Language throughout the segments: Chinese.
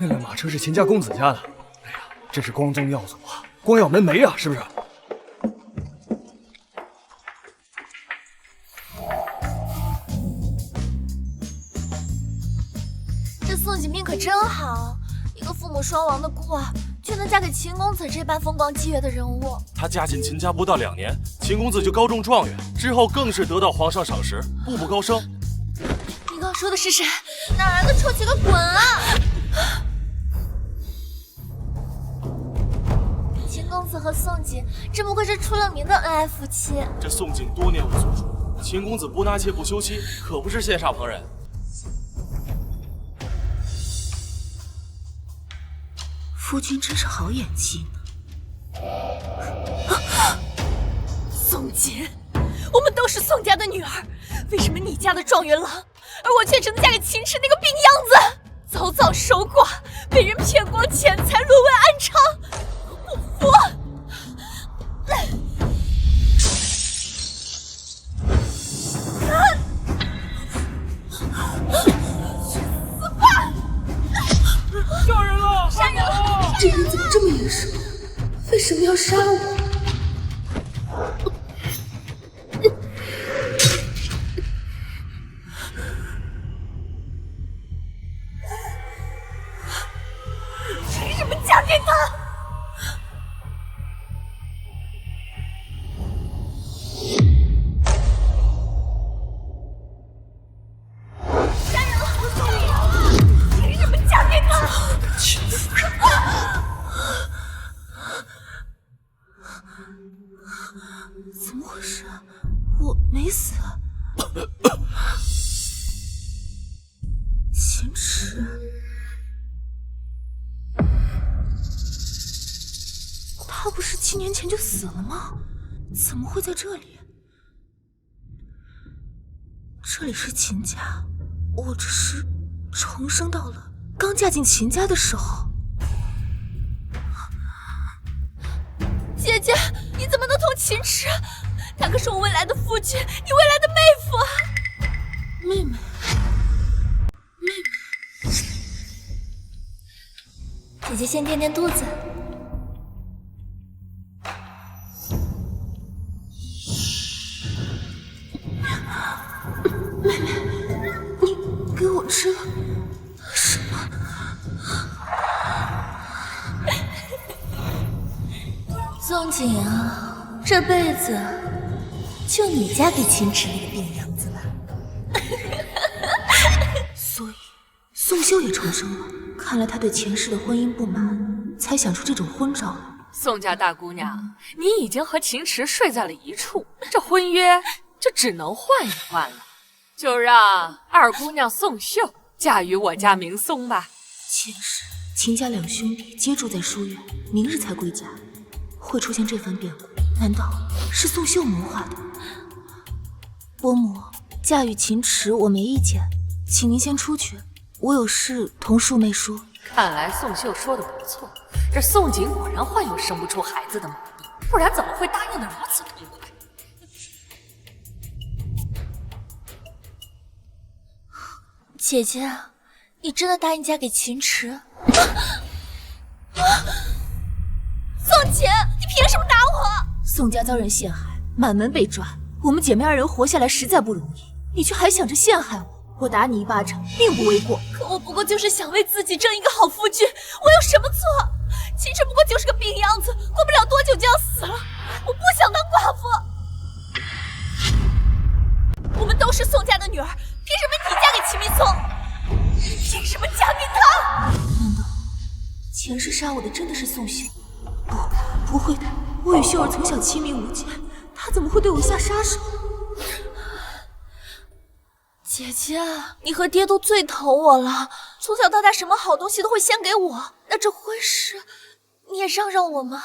那辆马车是秦家公子家的。哎呀，这是光宗耀祖啊，光耀门楣啊，是不是？这宋锦命可真好，一个父母双亡的孤儿，却能嫁给秦公子这般风光激越的人物。她嫁进秦家不到2年，秦公子就高中状元，之后更是得到皇上赏识，步步高升。你刚说的是谁？哪来的臭几个滚啊！秦公子和宋锦真不愧是出了名的恩爱夫妻。这宋锦多年无所属，秦公子不纳妾不休妻，可不是羡煞旁人。夫君真是好演技呢。宋锦，我们都是宋家的女儿，为什么你家的状元郎，而我却只能嫁给秦池那个病秧子？早早守寡，被人骗光钱财，沦为安娼，我服！杀人了！杀人了！这人怎么这么眼熟？为什么要杀我？凭什么嫁给他？杀人了！我送你！凭什么嫁给他？秦夫人，怎么回事？我没死。秦池，他不是7年前就死了吗？怎么会在这里？这里是秦家，我这是重生到了刚嫁进秦家的时候。姐姐，你怎么能同秦池？他可是我未来的夫君，你未来的妹夫啊！妹妹，姐姐先垫垫肚子。你给我吃了什么？宋锦啊，这辈子就你嫁给秦池那个病秧子吧。所以宋秀也重生了。看来他对前世的婚姻不满，才想出这种昏招来。宋家大姑娘，你已经和秦池睡在了一处，这婚约就只能换一换了。就让二姑娘宋秀嫁与我家明松吧。前世秦家2兄弟皆住在书院，明日才归家，会出现这番变故，难道是宋秀谋划的？伯母，嫁与秦池我没意见，请您先出去，我有事同庶妹说。看来宋秀说的不错，这宋锦果然患有生不出孩子的毛病，不然怎么会答应的如此痛快？姐姐，你真的答应嫁给秦池？宋锦，你凭什么打我？宋家遭人陷害，满门被抓，我们姐妹2人活下来实在不容易，你却还想着陷害我。我打你1巴掌并不为过，可我不过就是想为自己争一个好夫君，我有什么错？秦池不过就是个病秧子，过不了多久就要死了，我不想当寡妇。我们都是宋家的女儿，凭什么你嫁给秦明松？凭什么嫁给他？难道前世杀我的真的是宋秀？不会的，我与秀儿从小亲密无间，她怎么会对我下杀手？姐姐，你和爹都最疼我了，从小到大什么好东西都会先给我，那这婚事你也让让我吗？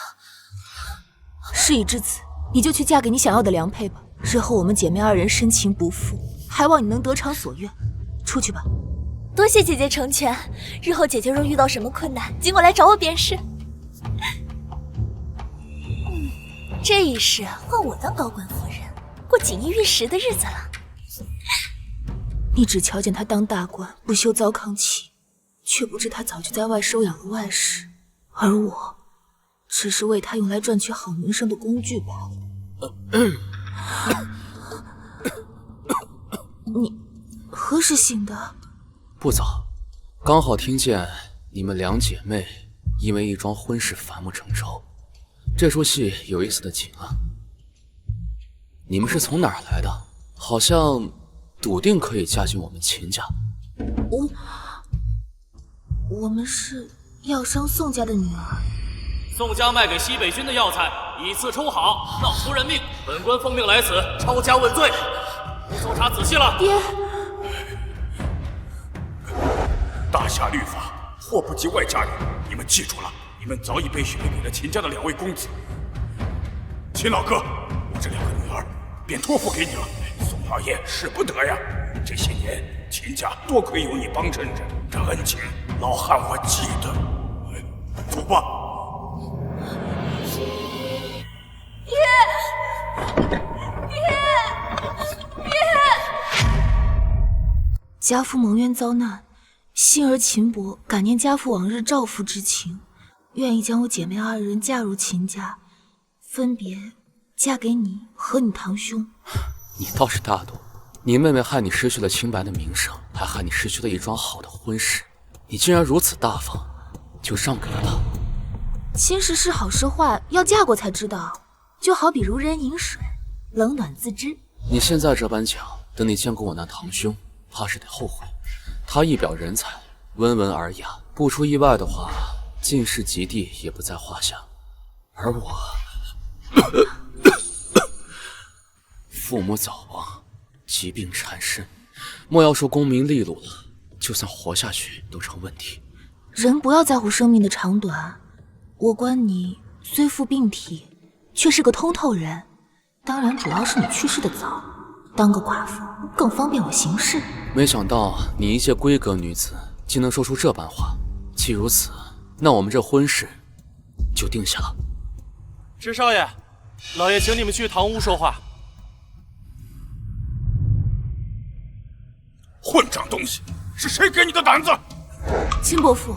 事已至此，你就去嫁给你想要的良配吧。日后我们姐妹2人深情不负，还望你能得偿所愿。出去吧。多谢姐姐成全，日后姐姐若遇到什么困难，尽管来找我便是。这一世换我当高官夫人，过锦衣玉食的日子了。你只瞧见他当大官，不修糟糠妻，却不知他早就在外收养了外室，而我只是为他用来赚取好名声的工具罢了。你何时醒的？不早，刚好听见你们两姐妹因为一桩婚事反目成仇，这出戏有意思的紧啊。你们是从哪儿来的？好像笃定可以嫁进我们秦家。我们是药商宋家的女儿。宋家卖给西北军的药材以次充好，闹出人命，本官奉命来此抄家问罪。搜查仔细了。爹，大侠律法，祸不及外家人。你们记住了，你们早已被许配给了秦家的2位公子。秦老哥，我这2个女儿便托付给你了。宋老爷使不得呀，这些年秦家多亏有你帮衬着，这恩情老汉我记得。走吧。家父蒙冤遭难，幸而秦伯感念家父往日照拂之情，愿意将我姐妹2人嫁入秦家，分别嫁给你和你堂兄。你倒是大度，你妹妹害你失去了清白的名声，还害你失去了一桩好的婚事，你竟然如此大方，就让给了她。亲事是好是坏，要嫁过才知道，就好比如人饮水，冷暖自知。你现在这般讲，等你见过我那堂兄，怕是得后悔。他一表人才，温文尔雅，不出意外的话，进士及第也不在话下。而我父母早亡，疾病缠身，莫要说功名利禄了，就算活下去都成问题。人不要在乎生命的长短，我观你虽负病体，却是个通透人。当然主要是你去世的早，当个寡妇更方便我行事。没想到你一介闺阁女子竟能说出这般话，既如此，那我们这婚事就定下了。支少爷，老爷请你们去堂屋说话。混账东西，是谁给你的胆子？秦伯父，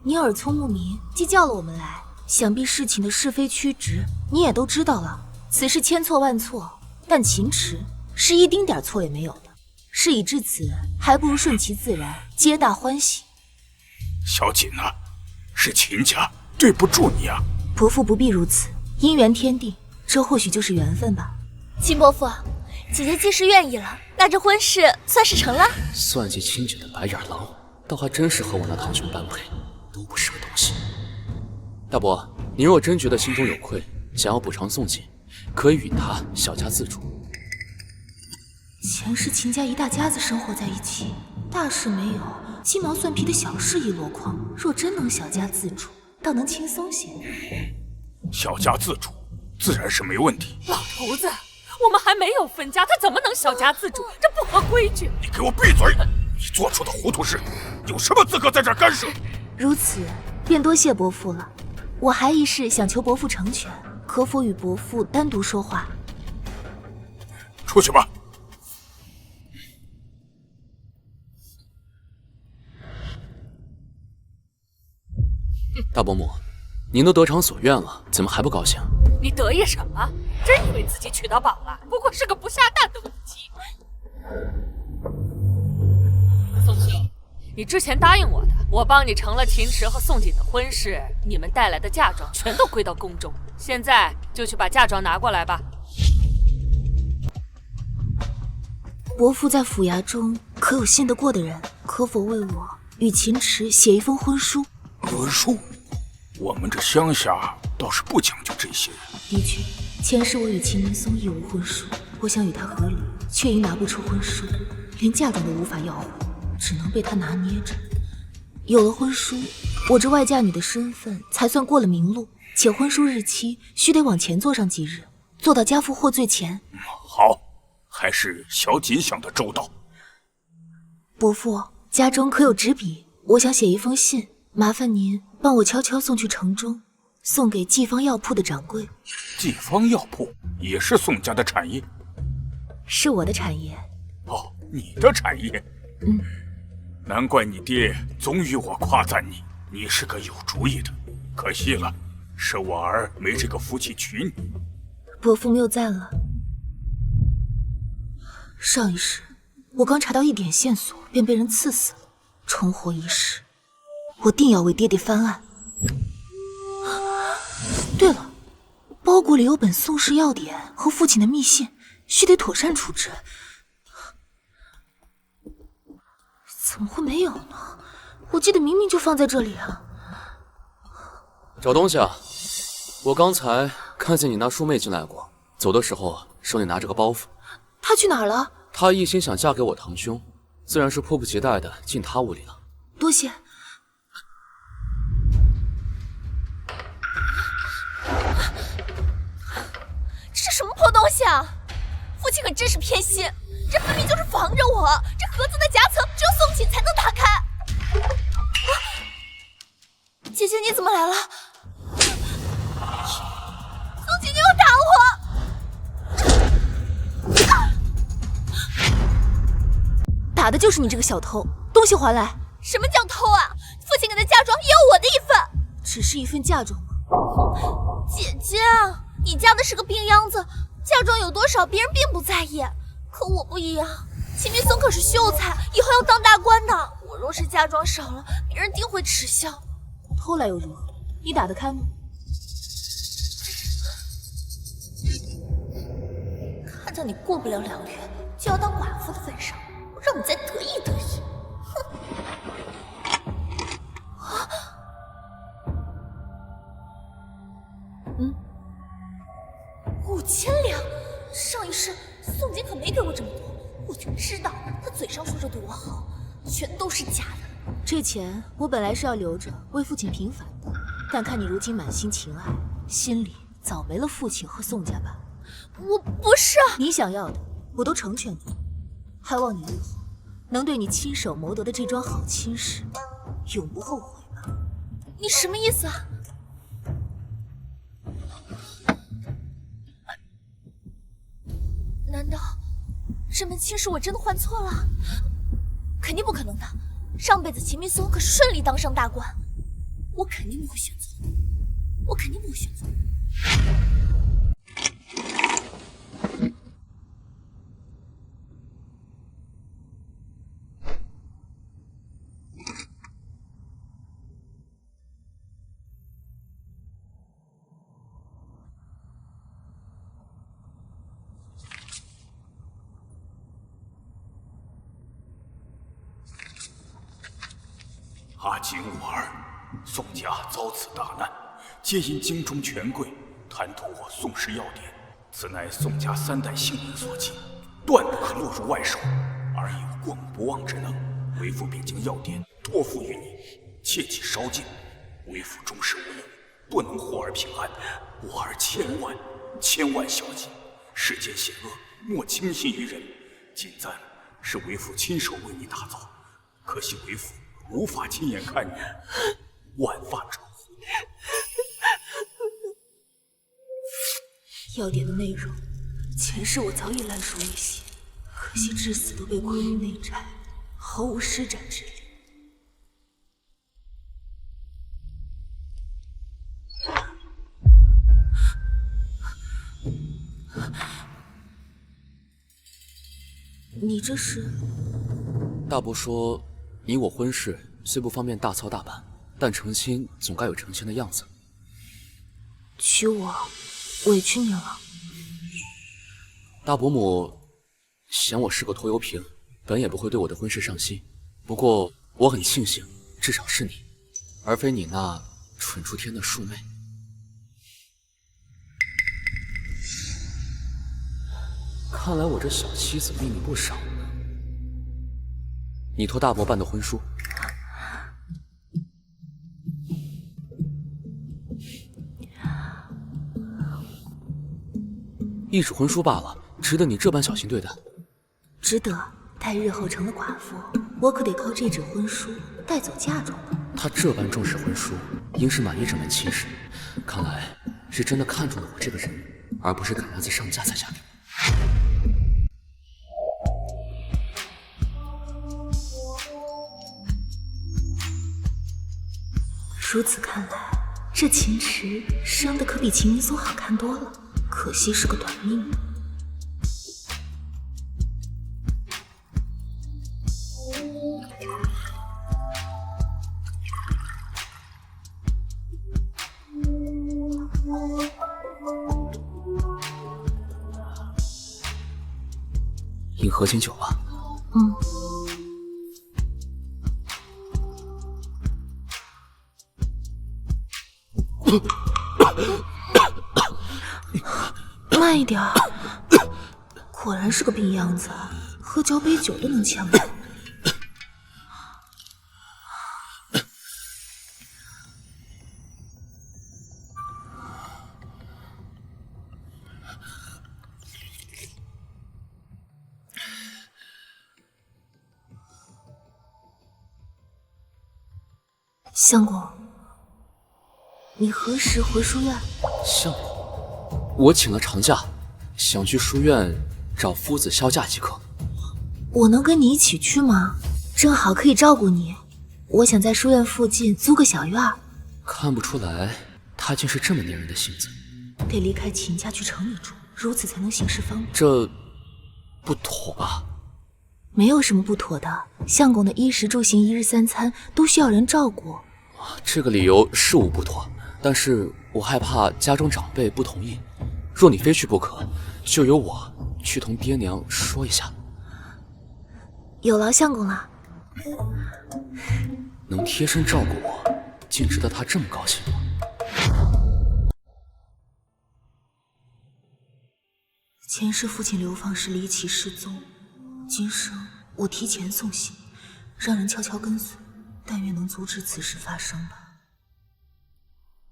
你耳聪目明，既叫了我们来，想必事情的是非曲直你也都知道了。此事千错万错，但秦池是一丁点错也没有的。事已至此，还不如顺其自然，皆大欢喜。小锦啊，是秦家对不住你啊。伯父不必如此，姻缘天定，这或许就是缘分吧。秦伯父，姐姐既是愿意了，那这婚事算是成了。算计亲姐的白眼狼，倒还真是和我那堂兄般配，都不是个东西。大伯，您若真觉得心中有愧，想要补偿宋锦，可以与他小家自主。前世秦家一大家子生活在一起，大事没有，鸡毛蒜皮的小事一箩筐。若真能小家自主，倒能轻松些。小家自主自然是没问题。老头子，我们还没有分家，他怎么能小家自主？这不合规矩。你给我闭嘴！你做出的糊涂事，有什么资格在这儿干涉？如此，便多谢伯父了。我还一事想求伯父成全，可否与伯父单独说话？出去吧。大伯母，您都得偿所愿了，怎么还不高兴？你得意什么？真以为自己娶到宝了？不过是个不下蛋的母鸡。宋秀，你之前答应我的，我帮你成了秦池和宋锦的婚事，你们带来的嫁妆全都归到宫中。现在就去把嫁妆拿过来吧。伯父在府衙中可有信得过的人？可否为我与秦池写一封婚书？婚书？我们这乡下倒是不讲究这些。的确，前世我与秦明松亦无婚书，我想与他和离，却因拿不出婚书，连嫁妆都无法要回，只能被他拿捏着。有了婚书，我这外嫁女的身份才算过了明路，且婚书日期须得往前做上几日，做到家父获罪前。好，还是小锦想得周到。伯父，家中可有纸笔？我想写一封信，麻烦您帮我悄悄送去城中，送给季方药铺的掌柜。季方药铺也是宋家的产业？是我的产业。哦，你的产业。难怪你爹总与我夸赞你，你是个有主意的。可惜了，是我儿没这个福气娶你。伯父谬赞了。上一世，我刚查到一点线索，便被人刺死了。重活一世，我定要为爹爹翻案。对了，包裹里有本宋氏药典和父亲的密信，须得妥善处置。怎么会没有呢？我记得明明就放在这里啊！找东西啊！我刚才看见你那叔妹进来过，走的时候手里拿着个包袱。她去哪儿了？她一心想嫁给我堂兄，自然是迫不及待的进他屋里了。多谢。这是什么破东西啊！父亲可真是偏心，这分明就是防着我。这盒子的夹层只有宋锦才能打开。姐姐你怎么来了？宋锦你又打我！打的就是你这个小偷，东西还来！什么叫偷啊？父亲给的嫁妆也有我的一份。只是一份嫁妆吗？姐姐，你嫁的是个病秧子，嫁妆有多少别人并不在意，可我不一样。秦明松可是秀才，以后要当大官的。我若是嫁妆少了，别人定会耻笑。偷来又如何？你打得开吗？看在你过不了2个月就要当寡妇的份上，我让你再得意得意。哼！5000两，上一世宋锦可没给我这么多，我就知道他嘴上说着对我好，全都是假的。这钱我本来是要留着为父亲平反的，但看你如今满心情爱，心里早没了父亲和宋家吧。我不是你想要的，我都成全你，还望你日后能对你亲手谋得的这桩好亲事永不后悔吧。你什么意思啊？难道这门亲事我真的换错了？肯定不可能的，上辈子秦明松可是顺利当上大官，我肯定不会选错的，我肯定不会选错。阿锦我儿，宋家遭此大难，皆因京中权贵贪图我宋氏药典，此乃宋家3代幸运所寄，断不可落入外手，而有过目不忘之能。为父便将药典托付于你，切忌烧尽。为父终是无能，不能护儿平安，我儿千万小心。世间险恶，莫轻信于人。锦簪是为父亲手为你打造，可惜为父无法亲眼看你万发愁。药典的内容，前世我早已烂熟于心，可惜至死都被困于内宅，毫无施展之力。你这是？大伯说，你我婚事虽不方便大操大办，但成亲总该有成亲的样子。娶我，委屈你了。大伯母嫌我是个拖油瓶，本也不会对我的婚事上心。不过我很庆幸，至少是你，而非你那蠢出天的庶妹。看来我这小妻子秘密不少呢。你托大伯办的婚书，一纸婚书罢了，值得你这般小心对待？值得。待日后成了寡妇，我可得靠这纸婚书带走嫁妆呢。他这般重视婚书，应是满意这门亲事。看来是真的看中了我这个人，而不是赶鸭子上架才嫁给我。如此看来，这秦池生的可比秦明松好看多了，可惜是个短命。饮合金酒吧。慢一点儿，果然是个病样子，喝交杯酒都能呛到。相公，你何时回书院？相公，我请了长假，想去书院找夫子销假即可。我能跟你一起去吗？正好可以照顾你。我想在书院附近租个小院儿。看不出来，他竟是这么粘人的性子。得离开秦家去城里住，如此才能行事方便。这不妥吧？没有什么不妥的，相公的衣食住行、一日三餐都需要人照顾。这个理由是无不妥，但是我害怕家中长辈不同意。若你非去不可，就由我去同爹娘说一下。有劳相公了。能贴身照顾我，竟值得他这么高兴吗？前世父亲流放时离奇失踪，今生我提前送信，让人悄悄跟随，但愿能阻止此事发生吧。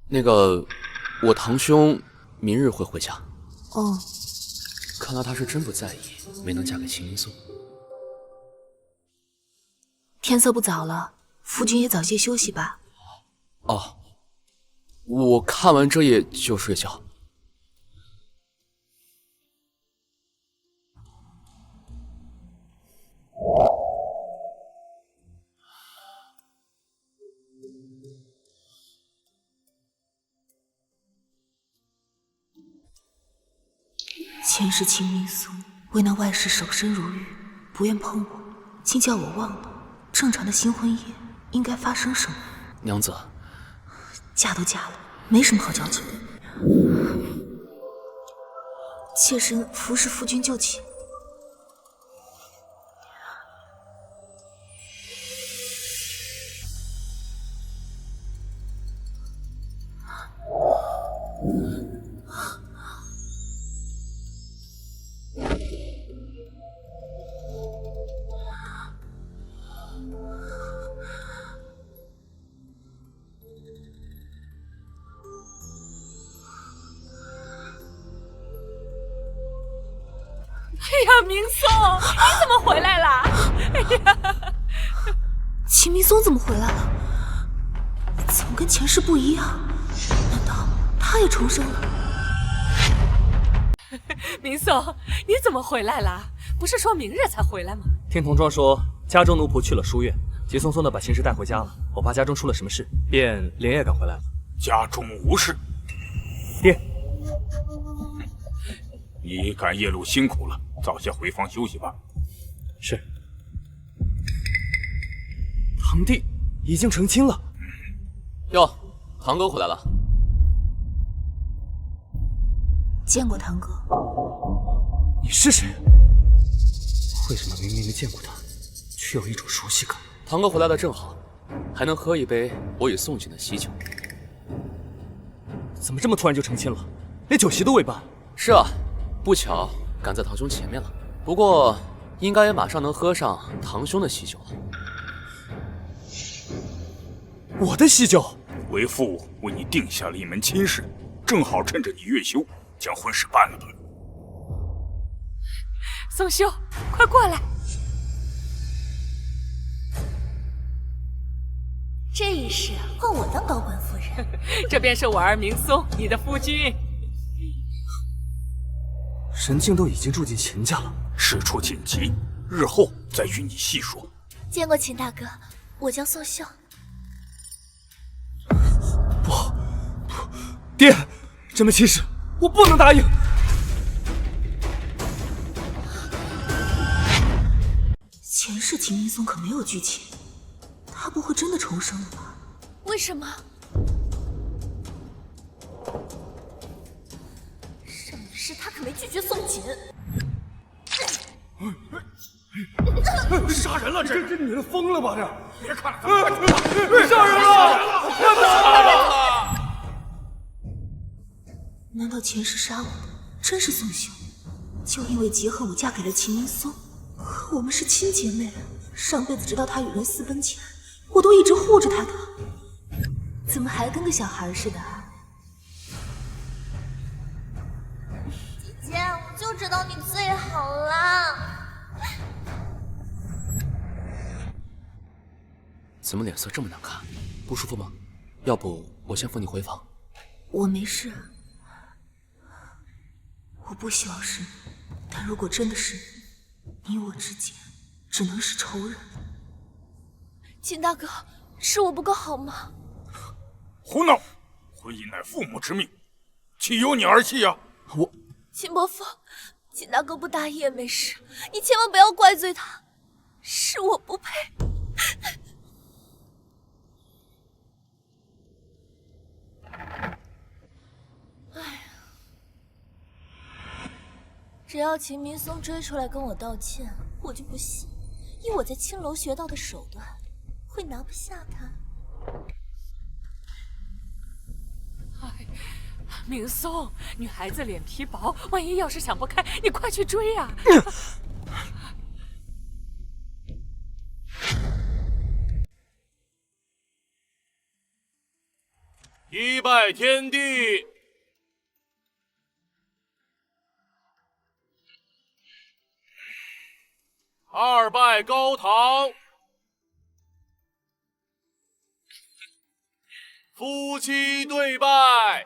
那个，我堂兄明日会回家。哦，看来他是真不在意没能嫁给秦明松。天色不早了，夫君也早些休息吧。哦，我看完这页就睡觉。前世秦明松为那外室守身如玉，不愿碰我，竟叫我忘了正常的新婚夜应该发生什么。娘子，嫁都嫁了，没什么好矫情的。妾身服侍夫君就寝。哎呀，明松，你怎么回来了？哎呀，秦明松怎么回来了？怎么跟前世不一样？难道他也重生了？明松，你怎么回来了？不是说明日才回来吗？听童庄说，家中奴仆去了书院，急匆匆的把秦氏带回家了。我怕家中出了什么事，便连夜赶回来了。家中无事。爹，你赶夜路辛苦了，早些回房休息吧。是。堂弟已经成亲了。哟，堂哥回来了。见过堂哥。你是谁？为什么明明没见过他，却有一种熟悉感？堂哥回来的正好，还能喝一杯我与宋锦的喜酒。怎么这么突然就成亲了？连酒席都未办。是啊，不巧赶在堂兄前面了。不过应该也马上能喝上堂兄的喜酒了。我的喜酒？为父为你定下了一门亲事，正好趁着你月休，将婚事办了吧。宋兄，快过来！这一世换我当高官夫人。这便是我儿明松，你的夫君。神境都已经住进秦家了，事出紧急，日后再与你细说。见过秦大哥，我叫宋秀。爹，这门亲事我不能答应。前世秦明松可没有剧情，他不会真的重生了吧？为什么？上一世他可没拒绝宋锦。杀人了！这女人疯了吧？别看了，杀人了！杀人了！难道前世杀我的真是宋秀？就因为结恨我嫁给了秦明松，可我们是亲姐妹，上辈子直到他与人私奔前，我都一直护着他的，怎么还跟个小孩似的？姐姐，我就知道你最好了。怎么脸色这么难看？不舒服吗？要不我先扶你回房。我没事，我不希望是你，但如果真的是你，你我之间只能是仇人。秦大哥，是我不够好吗？胡闹！婚姻乃父母之命，岂由你儿戏呀？我，秦伯父，秦大哥不答应也没事，你千万不要怪罪他，是我不配。只要秦明松追出来跟我道歉，我就不信，以我在青楼学到的手段，会拿不下他。哎，明松，女孩子脸皮薄，万一要是想不开，你快去追呀！一拜天地，二拜高堂，夫妻对拜。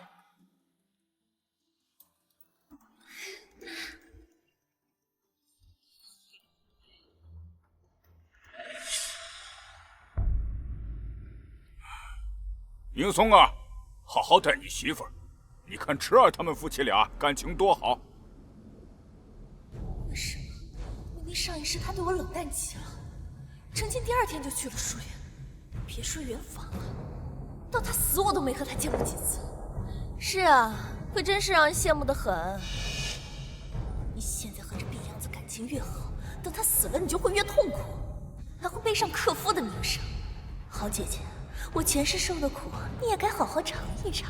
明松啊，好好待你媳妇儿。你看池儿他们夫妻俩感情多好。为什么？明明上一世他对我冷淡极了，成亲第2天就去了书院，别说圆房了，到他死我都没和他见过几次。是啊，可真是让人羡慕的很。你现在和这碧阳子感情越好，等他死了你就会越痛苦，还会背上克夫的名声。好姐姐，我前世受的苦，你也该好好尝一尝。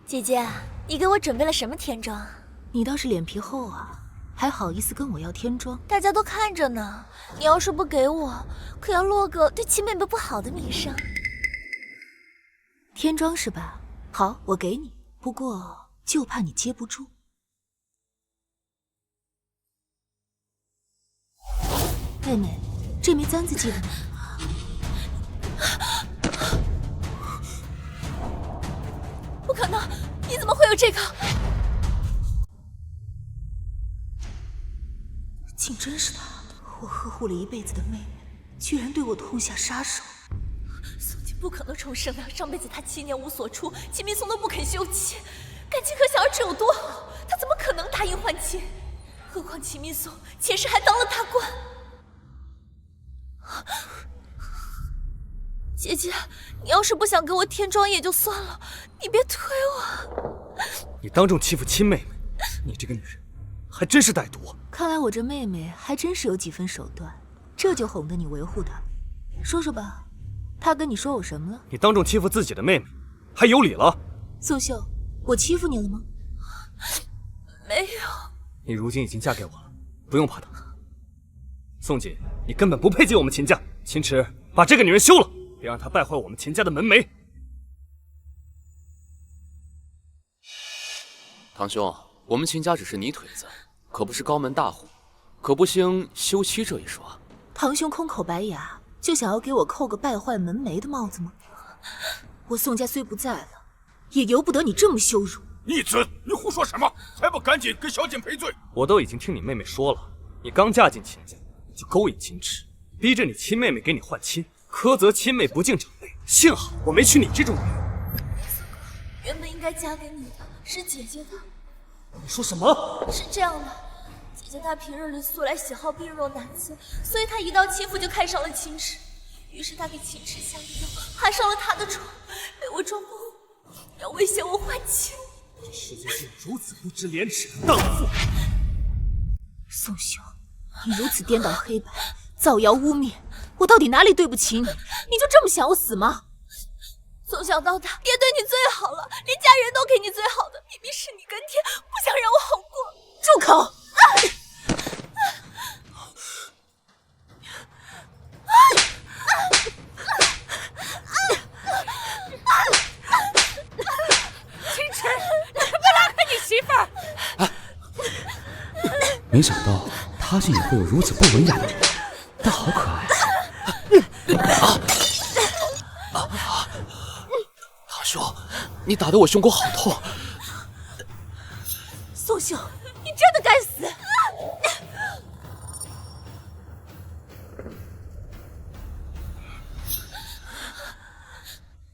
姐姐，你给我准备了什么天妆？你倒是脸皮厚啊，还好意思跟我要天妆？大家都看着呢，你要是不给我，可要落个对秦妹妹不好的名声。天妆是吧？好，我给你，不过就怕你接不住。妹妹，这枚簪子记得吗？不可能！你怎么会有这个？竟真是他！我呵护了一辈子的妹妹，居然对我痛下杀手。宋锦不可能重生的，上辈子他7年无所出，秦明松都不肯休妻，感情可想而知有多好，他怎么可能答应换妻？何况秦明松前世还当了大官。姐姐，你要是不想给我添妆也就算了，你别推我。你当众欺负亲妹妹，你这个女人还真是歹毒。看来我这妹妹还真是有几分手段，这就哄得你维护她。说说吧，她跟你说我什么了？你当众欺负自己的妹妹，还有理了？素秀，我欺负你了吗？没有。你如今已经嫁给我了，不用怕她。宋锦，你根本不配进我们秦家。秦池，把这个女人休了，别让她败坏我们秦家的门楣。堂兄，我们秦家只是泥腿子，可不是高门大户，可不兴休妻这一说。堂兄空口白牙，就想要给我扣个败坏门楣的帽子吗？我宋家虽不在了，也由不得你这么羞辱。逆子，你胡说什么？还不赶紧给小锦赔罪！我都已经听你妹妹说了，你刚嫁进秦家就勾引秦池，逼着你亲妹妹给你换亲，苛责亲妹不敬长辈，幸好我没娶你这种女人。原本应该嫁给你的是姐姐的。你说什么？是这样的，姐姐她平日里素来喜好病弱男子，所以她一到欺负就看上了秦池。于是她给秦池下了药，爬上了他的床，被我抓包，要威胁我还钱。这世界竟有如此不知廉耻的荡妇！宋秀，你如此颠倒黑白，造谣污蔑，我到底哪里对不起你？你就这么想我死吗？从小到大，爹对你最好了，连家人都给你最好的，明明是你跟爹不想让我好过。住口！秦池，你可别拉开你媳妇儿！没想到他竟也会有如此不文雅的女人，但好可爱。堂兄，你打得我胸口好痛。宋秀，你真的该死！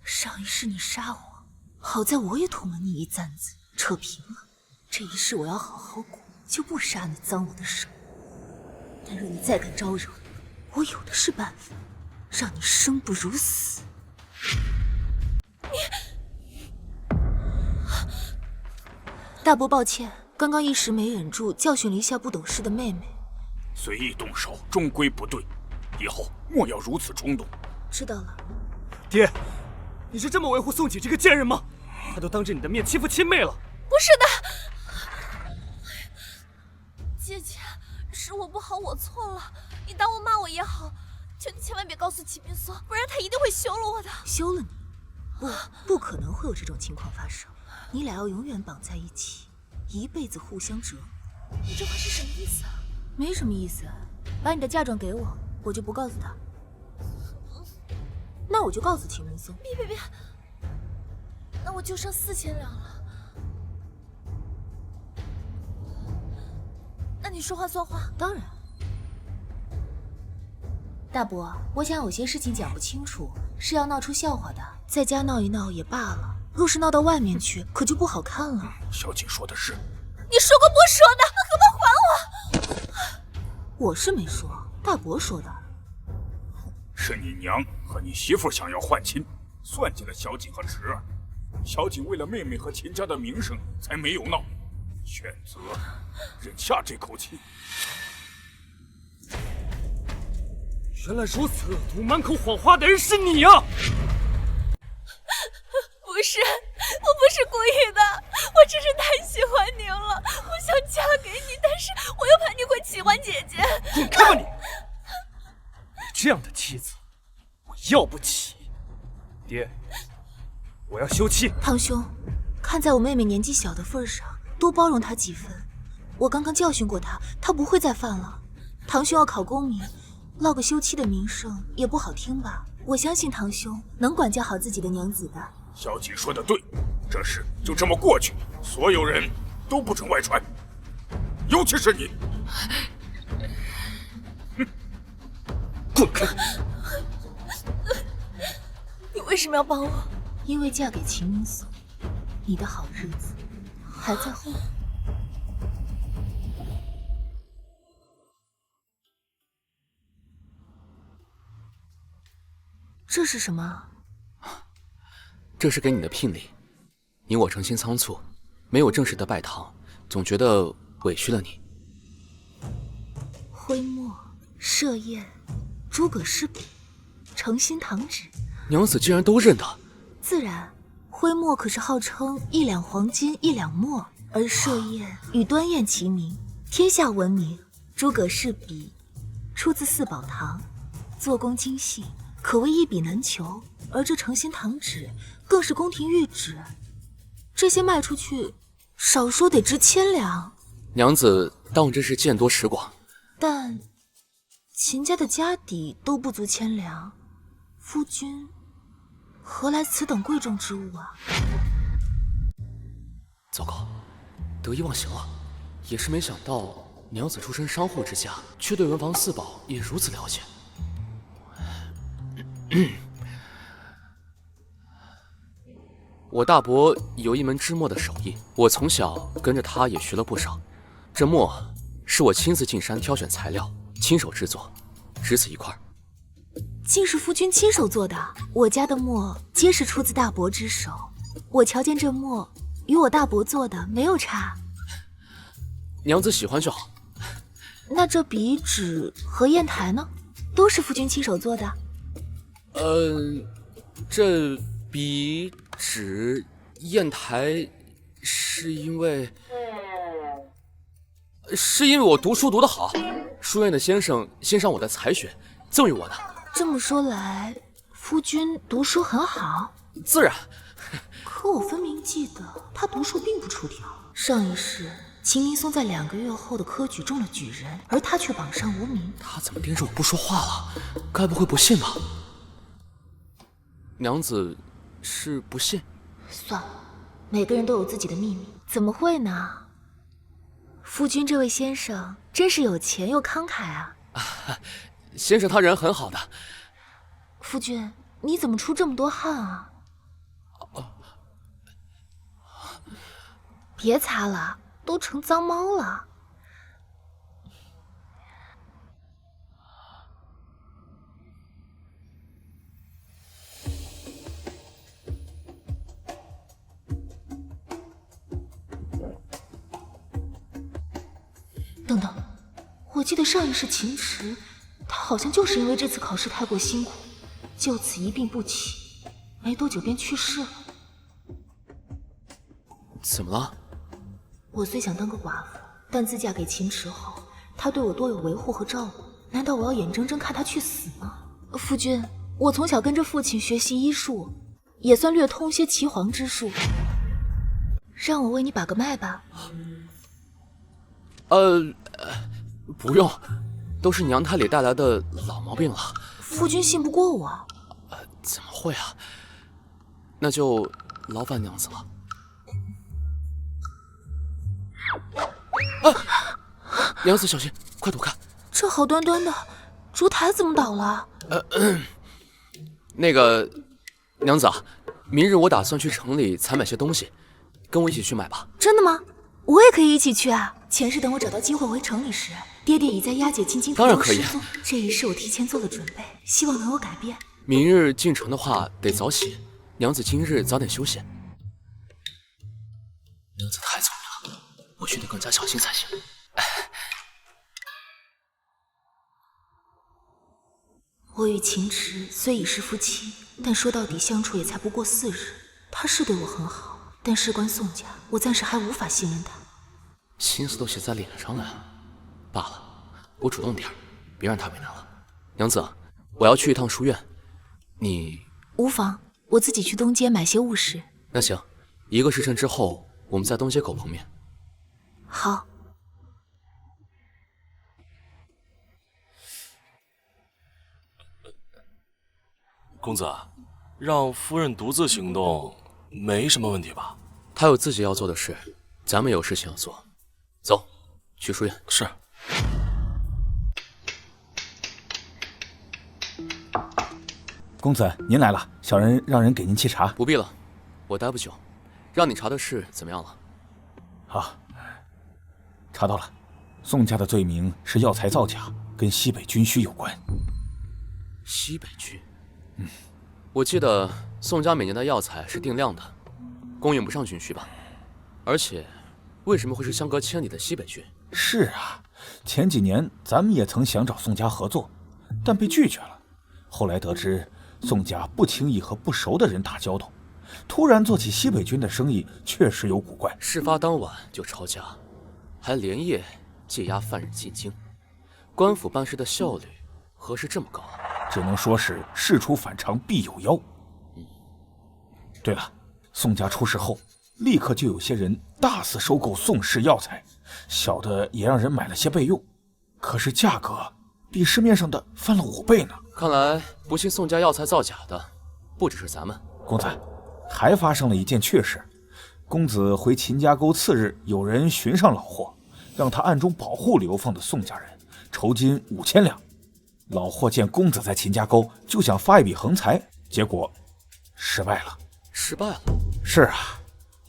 上一世你杀我，好在我也捅了你一簪子，扯平了。这一世我要好好过，就不杀你脏我的手。但若你再敢招惹我，有的是办法，让你生不如死。大伯，抱歉，刚刚一时没忍住，教训了一下不懂事的妹妹。随意动手终归不对，以后莫要如此冲动。知道了。爹，你是这么维护宋姐这个贱人吗？她都当着你的面欺负亲妹了。不是的，姐姐，是我不好，我错了。你当我骂我也好，求你千万别告诉启明松，不然他一定会休了我的。休了你？不可能会有这种情况发生。你俩要永远绑在一起，一辈子互相折磨。你这话是什么意思啊？没什么意思，把你的嫁妆给我，我就不告诉他。那我就告诉秦明松。别，那我就剩4000两了。那你说话算话。当然。大伯，我想有些事情讲不清楚，是要闹出笑话的，在家闹一闹也罢了，若是闹到外面去，可就不好看了。小景说的是。你说过不说的，那可不还我？我是没说，大伯说的。是你娘和你媳妇想要换亲，算计了小景和池儿。小景为了妹妹和秦家的名声才没有闹，选择忍下这口气。原来如此，恶毒满口谎话的人是你啊！不是，我不是故意的，我只是太喜欢您了，我想嫁给你，但是我又怕你会喜欢姐姐。滚开吧你！这样的妻子，我要不起。爹，我要休妻。堂兄，看在我妹妹年纪小的份上，多包容她几分。我刚刚教训过她，她不会再犯了。堂兄要考功名，落个休妻的名声也不好听吧？我相信堂兄能管教好自己的娘子的。小景说的对，这事就这么过去，所有人都不准外传，尤其是你。滚开！你为什么要帮我？因为嫁给秦明松，你的好日子还在后面。这是什么？这是给你的聘礼，你我成亲仓促，没有正式的拜堂，总觉得委屈了你。徽墨、设宴、诸葛饰笔、诚心堂纸，娘子竟然都认得。自然，徽墨可是号称1两黄金1两墨，而设宴与端砚齐名，天下闻名。诸葛饰笔出自四宝堂，做工精细，可谓一笔难求。而这诚心堂纸更是宫廷御纸，这些卖出去，少说得值1000两。娘子当我真是见多识广，但秦家的家底都不足1000两，夫君何来此等贵重之物啊？糟糕，得意忘形了。也是没想到娘子出身商户之家，却对文房四宝也如此了解。我大伯有一门制墨的手艺，我从小跟着他也学了不少。这墨是我亲自进山挑选材料，亲手制作，只此一块。竟是夫君亲手做的？我家的墨皆是出自大伯之手，我瞧见这墨与我大伯做的没有差。娘子喜欢就好。那这笔纸和砚台呢？都是夫君亲手做的？这笔纸、砚台是因为我读书读得好，书院的先生欣赏我的才学，赠予我的。这么说来，夫君读书很好？自然。可我分明记得他读书并不出挑。上一世，秦明松在2个月后的科举中了举人，而他却榜上无名。他怎么盯着我不说话了？该不会不信吧？娘子是不信？算了，每个人都有自己的秘密，怎么会呢？夫君这位先生真是有钱又慷慨啊！先生他人很好的。夫君，你怎么出这么多汗啊？别擦了，都成脏猫了。等等，我记得上一世秦池，他好像就是因为这次考试太过辛苦，就此一病不起，没多久便去世了。怎么了？我虽想当个寡妇，但自嫁给秦池后，他对我多有维护和照顾，难道我要眼睁睁看他去死吗？夫君，我从小跟着父亲学习医术，也算略通些岐黄之术，让我为你把个脉吧。不用，都是娘胎里带来的老毛病了。夫君信不过我？怎么会啊？那就劳烦娘子了。娘子小心，快躲开！这好端端的，烛台怎么倒了？那个，娘子啊，明日我打算去城里采买些东西，跟我一起去买吧。真的吗？我也可以一起去啊！前世等我找到机会回城里时，爹爹已在押解青青途中失踪。这一世我提前做了准备，希望能有改变。明日进城的话得早起，娘子今日早点休息。娘子太聪明了，我须得更加小心才行。我与秦池虽已是夫妻，但说到底相处也才不过4日。他是对我很好，但事关宋家，我暂时还无法信任他。心思都写在脸上了，罢了，我主动点儿，别让他为难了。娘子，我要去一趟书院，你无妨，我自己去东街买些物事。那行，1个时辰之后，我们在东街口碰面。好。公子，让夫人独自行动，没什么问题吧？她有自己要做的事，咱们有事情要做。走，去书院。是。公子，您来了，小人让人给您沏茶。不必了，我待不久。让你查的事怎么样了？好，查到了，宋家的罪名是药材造假，跟西北军需有关。西北军？我记得宋家每年的药材是定量的，供应不上军需吧？而且，为什么会是相隔千里的西北军？是啊，前几年咱们也曾想找宋家合作，但被拒绝了。后来得知宋家不轻易和不熟的人打交道，突然做起西北军的生意，确实有古怪。事发当晚就抄家，还连夜借押犯人进京，官府办事的效率何时这么高啊？只能说是事出反常必有妖。对了，宋家出事后，立刻就有些人大肆收购宋氏药材，小的也让人买了些备用，可是价格比市面上的翻了5倍呢。看来不信宋家药材造假的不只是咱们。公子，还发生了一件趣事。公子回秦家沟次日，有人寻上老霍，让他暗中保护流放的宋家人，酬金5000两。老霍见公子在秦家沟，就想发一笔横财，结果失败了。失败了？是啊，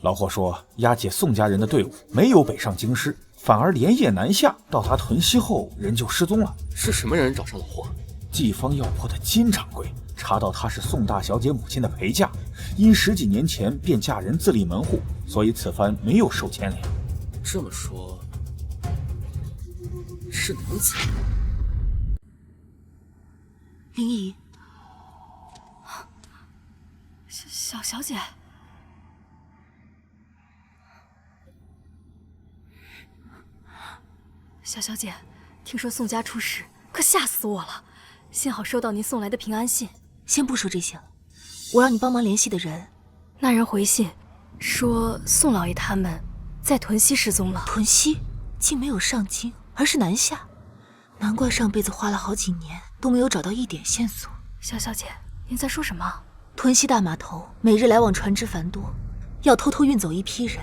老霍说押解宋家人的队伍没有北上京师，反而连夜南下，到达屯溪后人就失踪了。是什么人找上老霍？济方药铺的金掌柜，查到她是宋大小姐母亲的陪嫁，因10几年前便嫁人自立门户，所以此番没有受牵连。这么说，是男子。林姨，小姐，小姐，听说宋家出事，可吓死我了。幸好收到您送来的平安信。先不说这些了，我让你帮忙联系的人，那人回信说宋老爷他们在屯溪失踪了。屯溪竟没有上京，而是南下，难怪上辈子花了好几年都没有找到一点线索。小姐，您在说什么？屯溪大码头每日来往船只繁多，要偷偷运走一批人，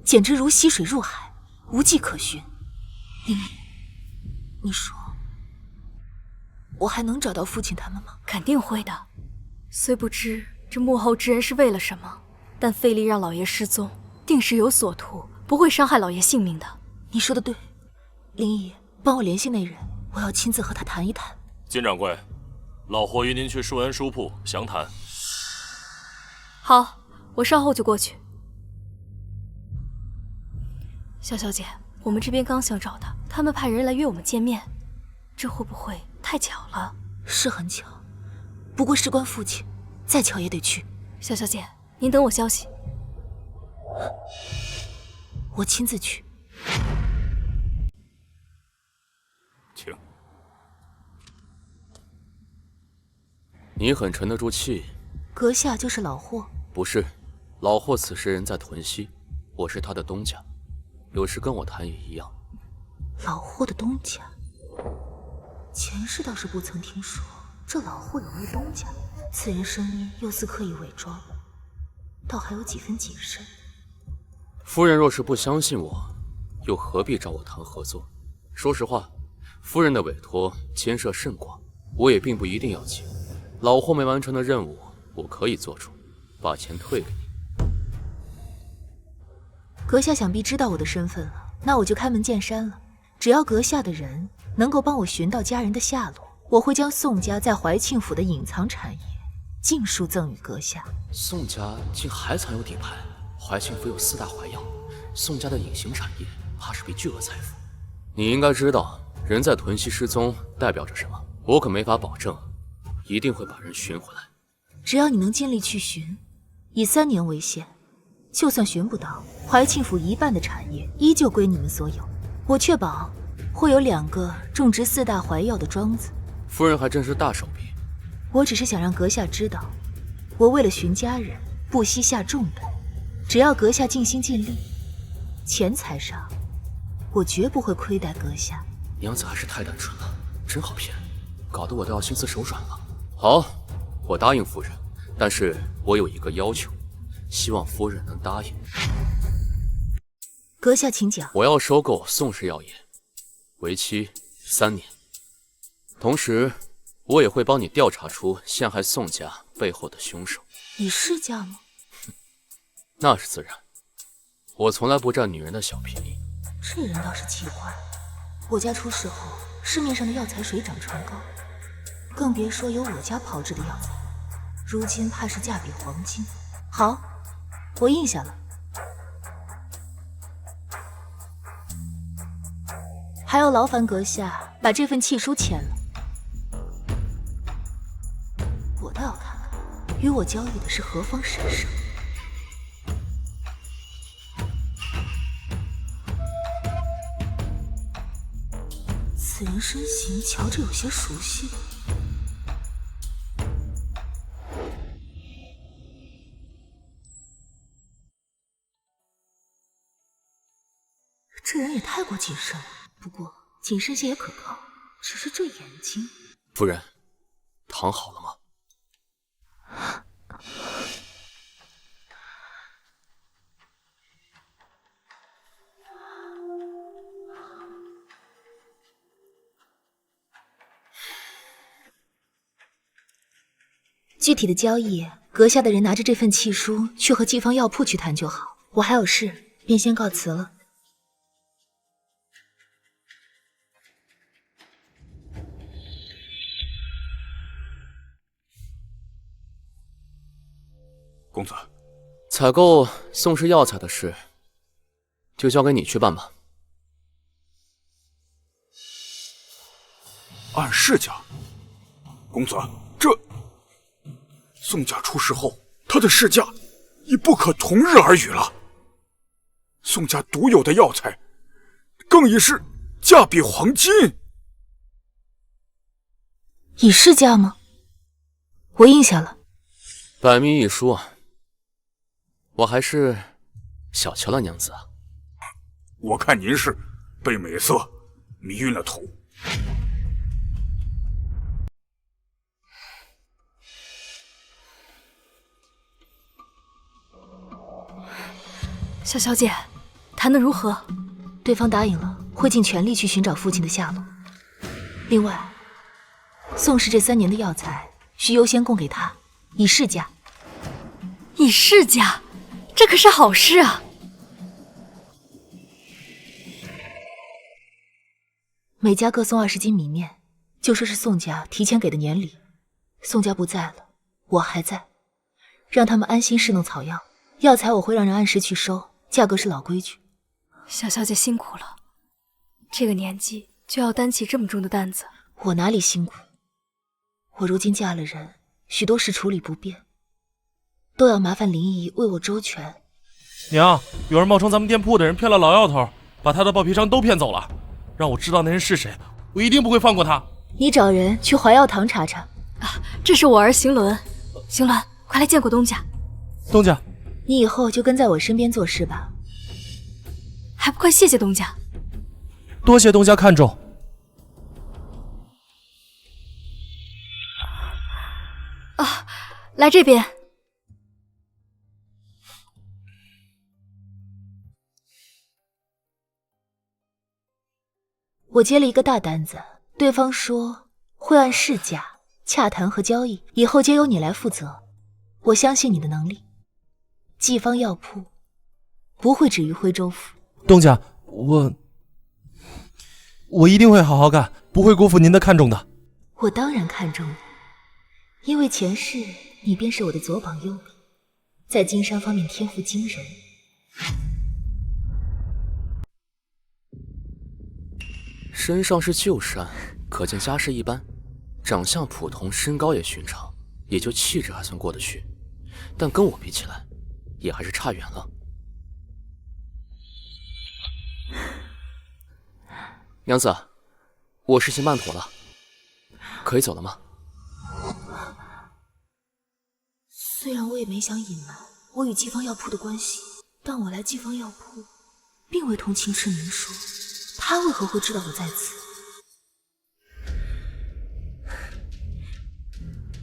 简直如溪水入海，无迹可寻。林姨，你说我还能找到父亲他们吗？肯定会的。虽不知这幕后之人是为了什么，但费力让老爷失踪，定是有所图，不会伤害老爷性命的。你说的对，林姨，帮我联系那人，我要亲自和他谈一谈。金掌柜，老霍约您去顺恩书铺详谈。好，我稍后就过去。小姐，我们这边刚想找他，他们派人来约我们见面，这会不会太巧了？是很巧，不过事关父亲，再巧也得去。小姐，您等我消息。我亲自去。请。你很沉得住气。阁下就是老霍？不是，老霍此时人在屯溪，我是他的东家，有事跟我谈也一样。老霍的东家？前世倒是不曾听说这老霍有位东家，此人声音又似刻意伪装，倒还有几分谨慎。夫人若是不相信我，又何必找我谈合作？说实话，夫人的委托牵涉甚广，我也并不一定要接。老霍没完成的任务，我可以做出，把钱退给你。阁下想必知道我的身份了，那我就开门见山了。只要阁下的人能够帮我寻到家人的下落，我会将宋家在怀庆府的隐藏产业尽数赠与阁下。宋家竟还藏有底牌？怀庆府有4大怀药，宋家的隐形产业怕是笔巨额财富。你应该知道，人在屯溪失踪代表着什么。我可没法保证一定会把人寻回来。只要你能尽力去寻，以3年为限，就算寻不到，怀庆府一半的产业依旧归你们所有。我确保会有2个种植4大怀药的庄子。夫人还真是大手笔。我只是想让阁下知道，我为了寻家人，不惜下重本。只要阁下尽心尽力，钱财上，我绝不会亏待阁下。娘子还是太单纯了，真好骗，搞得我都要心慈手软了。好，我答应夫人，但是我有一个要求，希望夫人能答应。阁下请讲。我要收购宋氏药业，为期3年。同时，我也会帮你调查出陷害宋家背后的凶手。你是家吗？那是自然，我从来不占女人的小便宜。这人倒是奇怪，我家出事后，市面上的药材水涨船高，更别说有我家炮制的药材，如今怕是价比黄金。好，我应下了。还要劳烦阁下把这份契书签了。我倒要看看，与我交易的是何方神圣。此人身形瞧着有些熟悉。这人也太过谨慎了。不过谨慎些也可靠，只是这眼睛……夫人，躺好了吗？具体的交易，阁下的人拿着这份契书去和季方药铺去谈就好。我还有事，便先告辞了。公子，采购宋氏药材的事，就交给你去办吧。按世家，公子，这宋家出事后，他的世价已不可同日而语了。宋家独有的药材，更已是价比黄金。以市价吗？我应下了。百密一疏啊，我还是小瞧了娘子啊。我看您是被美色迷晕了头。小小姐，谈得如何？对方答应了，会尽全力去寻找父亲的下落。另外，宋氏这3年的药材需优先供给他，以市价。以市价，这可是好事啊！每家各送20斤米面，就说是宋家提前给的年礼。宋家不在了，我还在，让他们安心侍弄草药。药材我会让人按时去收，价格是老规矩。小小姐辛苦了，这个年纪就要担起这么重的担子。我哪里辛苦？我如今嫁了人，许多事处理不便，都要麻烦林姨为我周全。娘，有人冒充咱们店铺的人骗了老药头，把他的豹皮伤都骗走了。让我知道那人是谁，我一定不会放过他。你找人去怀药堂查查。这是我儿邢伦，邢伦，快来见过东家。东家，你以后就跟在我身边做事吧。还不快谢谢东家。多谢东家看重。啊，来这边。我接了一个大单子，对方说会按市价洽谈和交易，以后皆由你来负责。我相信你的能力，季方药铺不会止于徽州府。东家，我一定会好好干，不会辜负您的看重的。我当然看重你，因为前世你便是我的左膀右臂，在经商方面天赋惊人。身上是旧衫，可见家世一般，长相普通，身高也寻常，也就气质还算过得去，但跟我比起来，也还是差远了。娘子，我事情办妥了，可以走了吗？虽然我也没想隐瞒我与季方药铺的关系，但我来季方药铺，并未同秦池明说，他为何会知道我在此？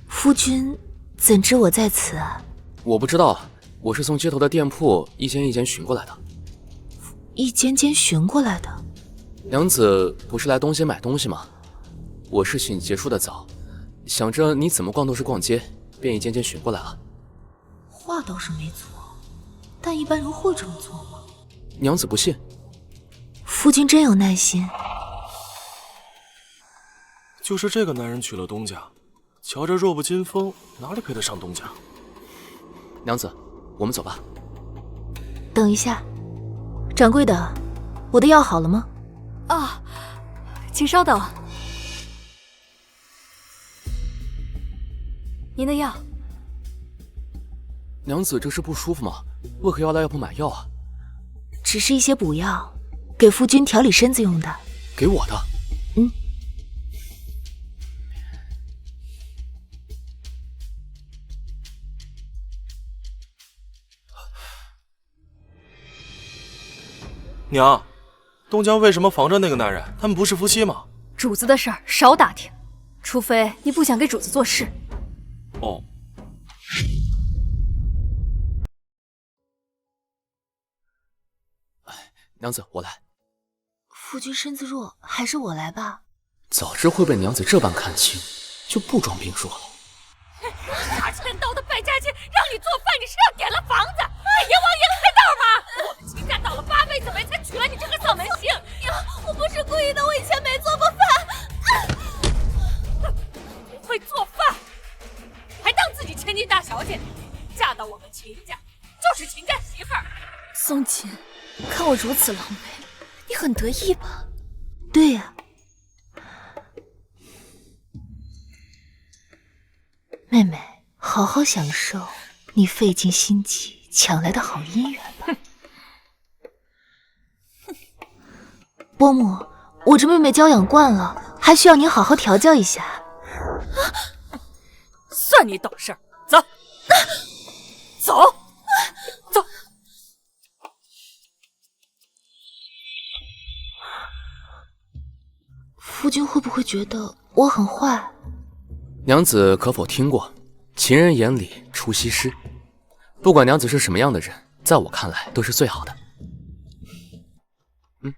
夫君怎知我在此啊？我不知道，我是从街头的店铺一间一间寻过来的。一间间寻过来的？娘子不是来东街买东西吗？我事情结束的早，想着你怎么逛都是逛街，便一间间寻过来了。话倒是没错，但一般人会这么做吗？娘子不信？夫君真有耐心。就是这个男人娶了东家，瞧这弱不禁风，哪里配得上东家？娘子，我们走吧。等一下，掌柜的，我的药好了吗？啊，请稍等。您的药。娘子这是不舒服吗？为何要来药铺买药啊？只是一些补药，给夫君调理身子用的。给我的？嗯。娘，东家为什么防着那个男人？他们不是夫妻吗？主子的事儿少打听，除非你不想给主子做事。哦。娘子，我来。夫君身子弱，还是我来吧。早知会被娘子这般看轻，就不装病弱了。拿钱刀的败家精，故意的，我以前没做过饭。不会做饭，还当自己千金大小姐，嫁到我们秦家就是秦家媳妇儿。宋锦，看我如此狼狈，你很得意吧？对呀。妹妹，好好享受你费尽心机抢来的好姻缘吧。伯母，我这妹妹娇养惯了，还需要您好好调教一下。算你懂事儿，走，走，走。夫君会不会觉得我很坏？娘子可否听过情人眼里出西施？不管娘子是什么样的人，在我看来都是最好的。哼。